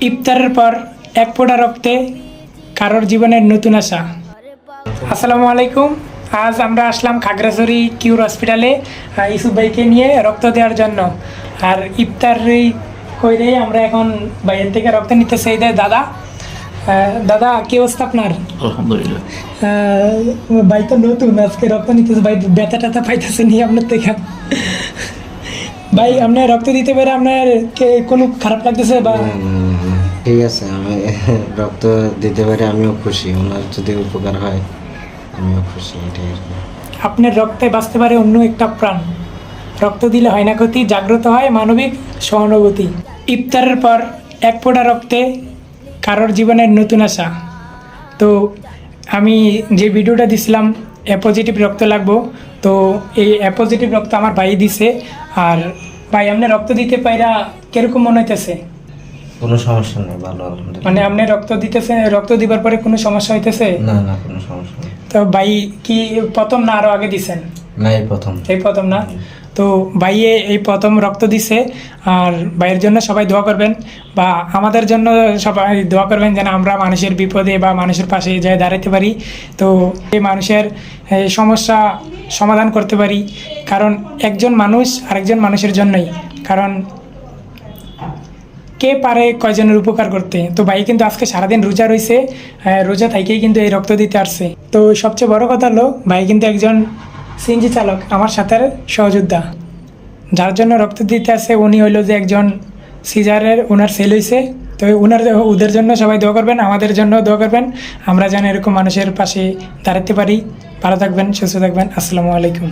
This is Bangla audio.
ইফতারের পর এক ফোঁটা রক্তে কারোর জীবনের নতুন আশা। আসসালামু আলাইকুম। আজ আমরা আসলাম খাগড়াছড়ি কিউর হসপিটালে ইউসুফ ভাইকে নিয়ে রক্ত দেওয়ার জন্য। আর ইফতার করে আমরা এখন বাইরের থেকে রক্ত নিতে চাই দেয় দাদা। দাদা কি অবস্থা আপনার? আলহামদুলিল্লাহ। ভাই তো নতুন, আজকে রক্ত নিতেছে, ভাই ব্যথা ট্যাথা পাইতেছে নি আপনার থেকে? ভাই আপনার রক্ত দিতে পেরে আপনার কোনো খারাপ লাগতেছে বা? ঠিক আছে, আমি রক্ত দিতে পারি, আমিও খুশি। ওনার যদি উপকার হয় আমিও খুশি, এটাই আর কি। আপনার রক্তে বাঁচতে পারে অন্য একটা প্রাণ। রক্ত দিলে হয় না ক্ষতি, জাগ্রত হয় মানবিক সহানুভূতি। ইফতারের পর এক ফোঁটা রক্তে কারোর জীবনের নতুন আশা। তো আমি যে ভিডিওটা দিছিলাম এ পজিটিভ রক্ত লাগবো, তো এই এ পজিটিভ রক্ত আমার ভাই দিছে। আর ভাই আপনি রক্ত দিতে পাইরা কিরকম মনে হইতেছে? কোনো সমস্যা নেই, ভালো আলহামদুলিল্লাহ। মানে আপনি রক্ত দিতেছে, রক্ত দিবার পরে কোনো সমস্যা হইতেছে? না না, কোনো সমস্যা নেই। তো ভাই কি প্রথম না আরো আগে দিছেন? না, এই প্রথম। এই প্রথম না? তো ভাইয়ে এই প্রথম রক্ত দিছে। আর ভাইয়ের জন্য সবাই দোয়া করবেন, বা আমাদের জন্য সবাই দোয়া করবেন যেন আমরা মানুষের বিপদে বা মানুষের পাশে যাই দাঁড়াতে পারি। তো এই মানুষের সমস্যা সমাধান করতে পারি, কারণ একজন মানুষ আরেকজন মানুষের জন্যই। কারণ কে পারে কয়জনের উপকার করতে। তো ভাই কিন্তু আজকে সারাদিন রোজা রয়েছে, রোজা থাইকেই কিন্তু এই রক্ত দিতে আসছে। তো সবচেয়ে বড় কথা হলো ভাই কিন্তু একজন সিএনজি চালক, আমার সাথে সহযোদ্ধা। যার জন্য রক্ত দিতে আসছে উনি হইলো যে একজন সিজারের ওনার সেল হয়েছে। তো ওদের জন্য সবাই দোয়া করবেন, আমাদের জন্য দোয়া করবেন, আমরা যেন এরকম মানুষের পাশে দাঁড়াতে পারি। ভালো থাকবেন, সুস্থ থাকবেন। আসসালামু আলাইকুম।